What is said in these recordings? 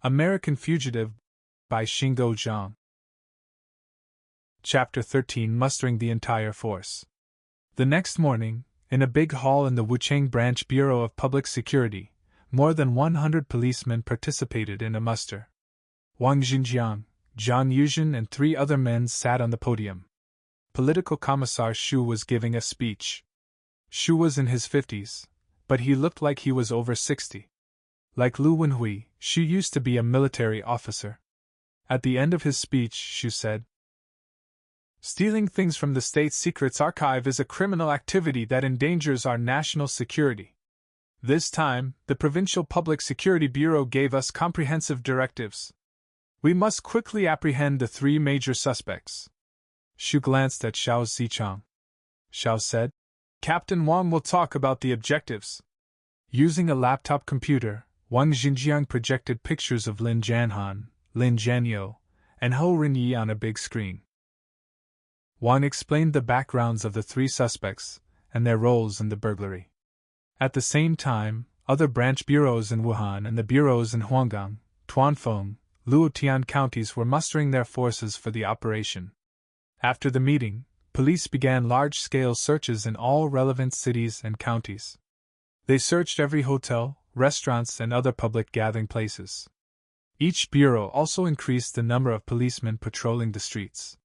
American Fugitive by Shingo Zhang. Chapter 13 Mustering the Entire Force. The next morning, in a big hall in the Wuchang Branch Bureau of Public Security, more than 100 policemen participated in a muster. Wang Xinjiang, Zhang Yuzhen, and 3 other men sat on the podium. Political Commissar Shu was giving a speech. Shu was in his 50s, but he looked like he was over 60. Like Lu Wenhui, Shu used to be a military officer. At the end of his speech, Shu said, "Stealing things from the State Secrets Archive is a criminal activity that endangers our national security. This time, the Provincial Public Security Bureau gave us comprehensive directives. We must quickly apprehend the 3 major suspects." Shu glanced at Xiao Zichang. Xiao said, "Captain Wang will talk about the objectives." Using a laptop computer, Wang Xinjiang projected pictures of Lin Jianhan, Lin Jianyou, and Ren-Yee on a big screen. Wang explained the backgrounds of the 3 suspects and their roles in the burglary. At the same time, other branch bureaus in Wuhan and the bureaus in Huanggang, Tuanfeng, Luotian counties were mustering their forces for the operation. After the meeting, police began large-scale searches in all relevant cities and counties. They searched every hotel, restaurants, and other public gathering places. Each bureau also increased the number of policemen patrolling the streets.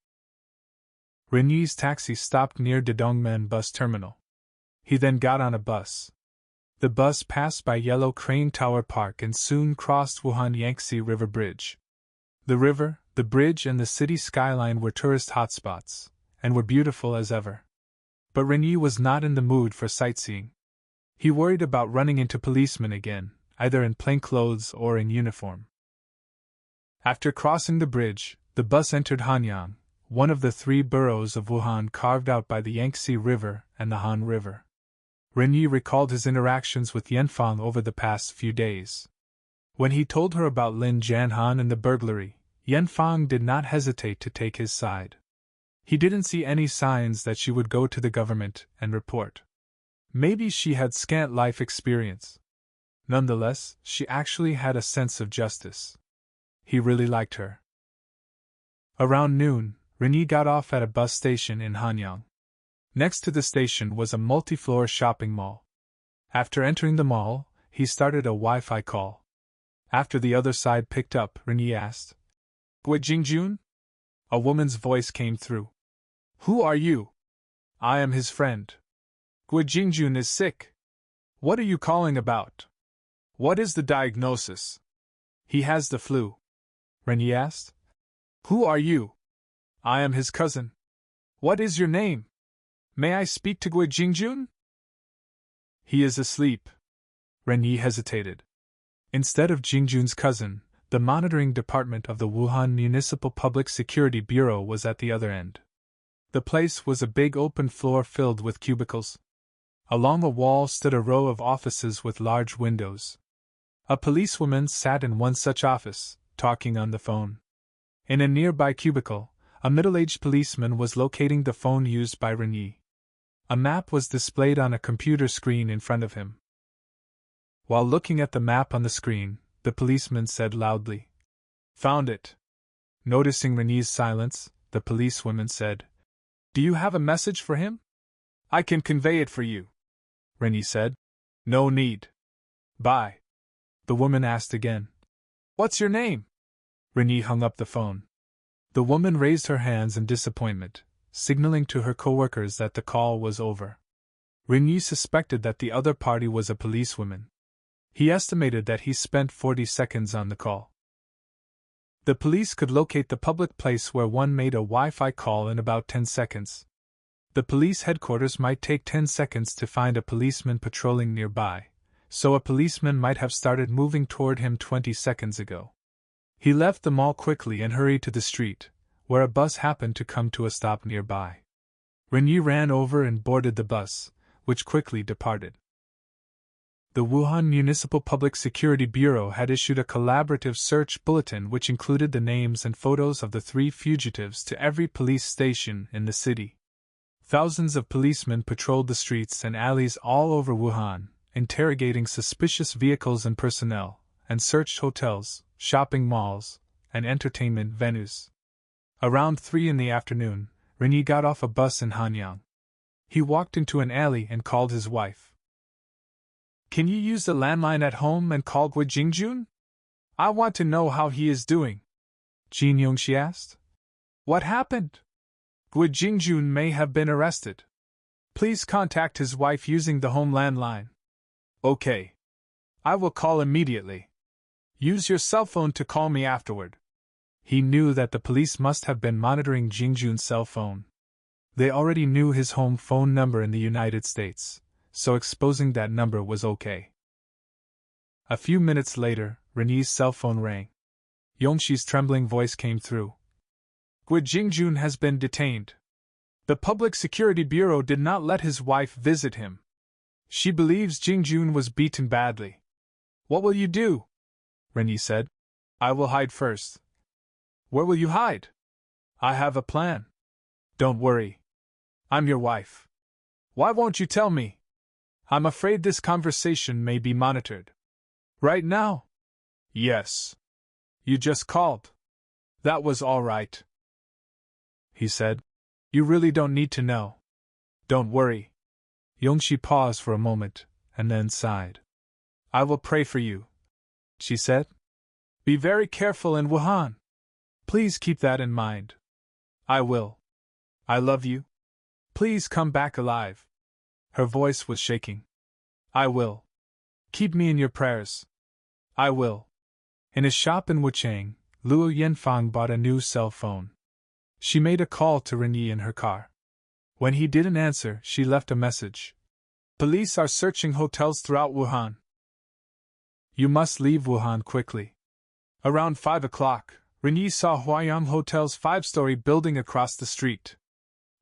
Ren-Yee's taxi stopped near Dedongmen bus terminal. He then got on a bus. The bus passed by Yellow Crane Tower Park and soon crossed Wuhan Yangtze River Bridge. The river, the bridge, and the city skyline were tourist hotspots, and were beautiful as ever. But Ren-Yee was not in the mood for sightseeing. He worried about running into policemen again, either in plain clothes or in uniform. After crossing the bridge, the bus entered Hanyang, one of the 3 boroughs of Wuhan carved out by the Yangtze River and the Han River. Ren-Yee recalled his interactions with Yanfang over the past few days. When he told her about Lin Jianhan and the burglary, Yanfang did not hesitate to take his side. He didn't see any signs that she would go to the government and report. Maybe she had scant life experience. Nonetheless, she actually had a sense of justice. He really liked her. Around noon, Ren-Yee got off at a bus station in Hanyang. Next to the station was a multi-floor shopping mall. After entering the mall, he started a Wi-Fi call. After the other side picked up, Ren-Yee asked, "Guo Jing-Jun?" A woman's voice came through. "Who are you?" "I am his friend. Guo Jing-Jun is sick." "What are you calling about? What is the diagnosis?" "He has the flu." Ren-Yee asked. "Who are you?" "I am his cousin." "What is your name? May I speak to Guo Jing-Jun?" "He is asleep." Ren-Yee hesitated. Instead of Jing-Jun's cousin, the monitoring department of the Wuhan Municipal Public Security Bureau was at the other end. The place was a big open floor filled with cubicles. Along a wall stood a row of offices with large windows. A policewoman sat in one such office, talking on the phone. In a nearby cubicle, a middle-aged policeman was locating the phone used by Ren-Yee. A map was displayed on a computer screen in front of him. While looking at the map on the screen, the policeman said loudly, "Found it." Noticing Ren-Yee's silence, the policewoman said, "Do you have a message for him?" "I can convey it for you," Ren-Yee said. "No need." "Bye." The woman asked again, "What's your name?" Ren-Yee hung up the phone. The woman raised her hands in disappointment, signaling to her co-workers that the call was over. Ren-Yee suspected that the other party was a policewoman. He estimated that he spent 40 seconds on the call. The police could locate the public place where one made a Wi-Fi call in about 10 seconds. The police headquarters might take 10 seconds to find a policeman patrolling nearby, so a policeman might have started moving toward him 20 seconds ago. He left the mall quickly and hurried to the street, where a bus happened to come to a stop nearby. Ren-Yee ran over and boarded the bus, which quickly departed. The Wuhan Municipal Public Security Bureau had issued a collaborative search bulletin which included the names and photos of the 3 fugitives to every police station in the city. Thousands of policemen patrolled the streets and alleys all over Wuhan, interrogating suspicious vehicles and personnel, and searched hotels, shopping malls, and entertainment venues. Around 3 in the afternoon, Ren-Yee got off a bus in Hanyang. He walked into an alley and called his wife. "Can you use the landline at home and call Guo Jing-Jun? I want to know how he is doing," Jin Yong-Shee asked. "What happened? Guo Jing-Jun may have been arrested. Please contact his wife using the home landline." "Okay. I will call immediately. Use your cell phone to call me afterward." He knew that the police must have been monitoring Jing-Jun's cell phone. They already knew his home phone number in the United States, so exposing that number was okay. A few minutes later, Ren-Yee's cell phone rang. Yong-Shee's trembling voice came through. "Guo Jing-Jun has been detained. The Public Security Bureau did not let his wife visit him. She believes Jing-Jun was beaten badly." "What will you do?" Ren-Yee said. "I will hide first." "Where will you hide?" "I have a plan." "Don't worry. I'm your wife." "Why won't you tell me?" "I'm afraid this conversation may be monitored." "Right now?" "Yes." "You just called." "That was all right," he said. "You really don't need to know." "Don't worry." Yong-Shee paused for a moment, and then sighed. "I will pray for you," she said. "Be very careful in Wuhan. Please keep that in mind." "I will. I love you. Please come back alive." Her voice was shaking. "I will. Keep me in your prayers." "I will." In a shop in Wuchang, Luo Yanfang bought a new cell phone. She made a call to Ren-Yee in her car. When he didn't answer, she left a message. "Police are searching hotels throughout Wuhan. You must leave Wuhan quickly." Around 5 o'clock, Ren-Yee saw Huayang Hotel's 5-story building across the street.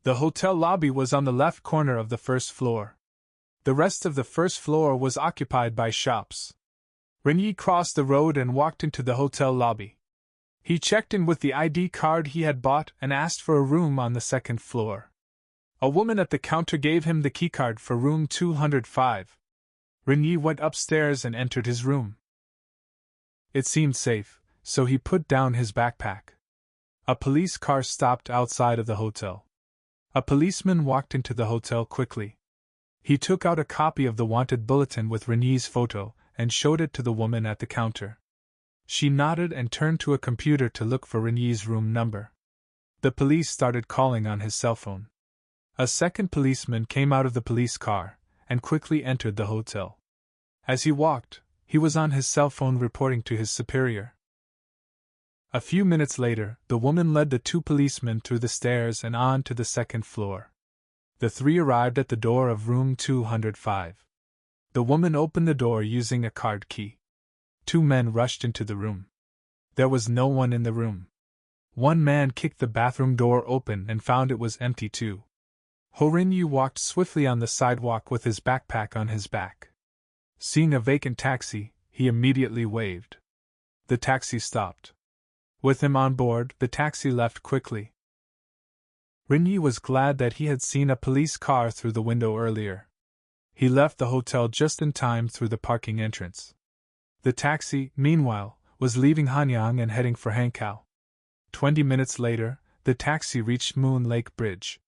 The hotel lobby was on the left corner of the first floor. The rest of the first floor was occupied by shops. Ren-Yee crossed the road and walked into the hotel lobby. He checked in with the ID card he had bought and asked for a room on the second floor. A woman at the counter gave him the keycard for room 205. Ren-Yee went upstairs and entered his room. It seemed safe, so he put down his backpack. A police car stopped outside of the hotel. A policeman walked into the hotel quickly. He took out a copy of the wanted bulletin with Ren-Yee's photo and showed it to the woman at the counter. She nodded and turned to a computer to look for Ren-Yee's room number. The police started calling on his cell phone. A second policeman came out of the police car and quickly entered the hotel. As he walked, he was on his cell phone reporting to his superior. A few minutes later, the woman led the 2 policemen through the stairs and on to the second floor. The 3 arrived at the door of room 205. The woman opened the door using a card key. 2 men rushed into the room. There was no one in the room. One man kicked the bathroom door open and found it was empty too. Ren-Yee walked swiftly on the sidewalk with his backpack on his back. Seeing a vacant taxi, he immediately waved. The taxi stopped. With him on board, the taxi left quickly. Ren-Yee was glad that he had seen a police car through the window earlier. He left the hotel just in time through the parking entrance. The taxi, meanwhile, was leaving Hanyang and heading for Hankow. 20 minutes later, the taxi reached Moon Lake Bridge.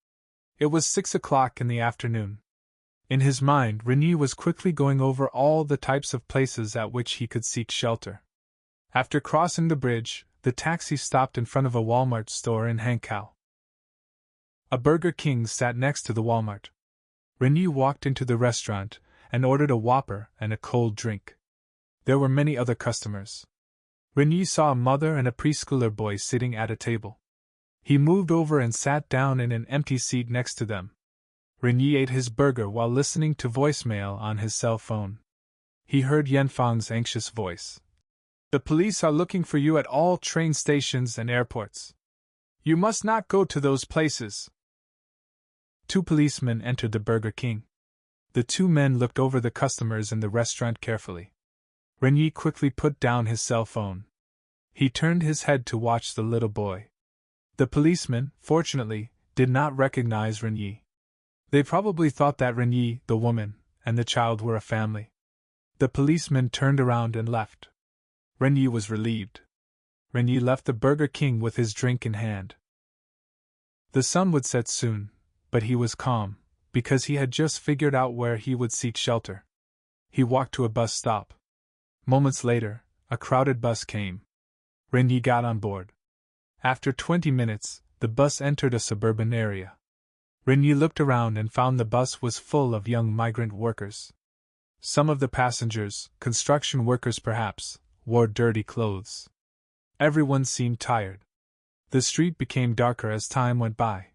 It was 6 o'clock in the afternoon. In his mind, Ren-Yee was quickly going over all the types of places at which he could seek shelter. After crossing the bridge, the taxi stopped in front of a Walmart store in Hankow. A Burger King sat next to the Walmart. Ren-Yee walked into the restaurant and ordered a Whopper and a cold drink. There were many other customers. Ren-Yee saw a mother and a preschooler boy sitting at a table. He moved over and sat down in an empty seat next to them. Ren-Yee ate his burger while listening to voicemail on his cell phone. He heard Yanfang's anxious voice. "The police are looking for you at all train stations and airports. You must not go to those places." 2 policemen entered the Burger King. The 2 men looked over the customers in the restaurant carefully. Ren-Yee quickly put down his cell phone. He turned his head to watch the little boy. The policemen, fortunately, did not recognize Ren-Yee. They probably thought that Ren-Yee, the woman, and the child were a family. The policeman turned around and left. Ren-Yee was relieved. Ren-Yee left the Burger King with his drink in hand. The sun would set soon, but he was calm, because he had just figured out where he would seek shelter. He walked to a bus stop. Moments later, a crowded bus came. Ren-Yee got on board. After 20 minutes, the bus entered a suburban area. Ren-Yee looked around and found the bus was full of young migrant workers. Some of the passengers, construction workers perhaps, wore dirty clothes. Everyone seemed tired. The street became darker as time went by.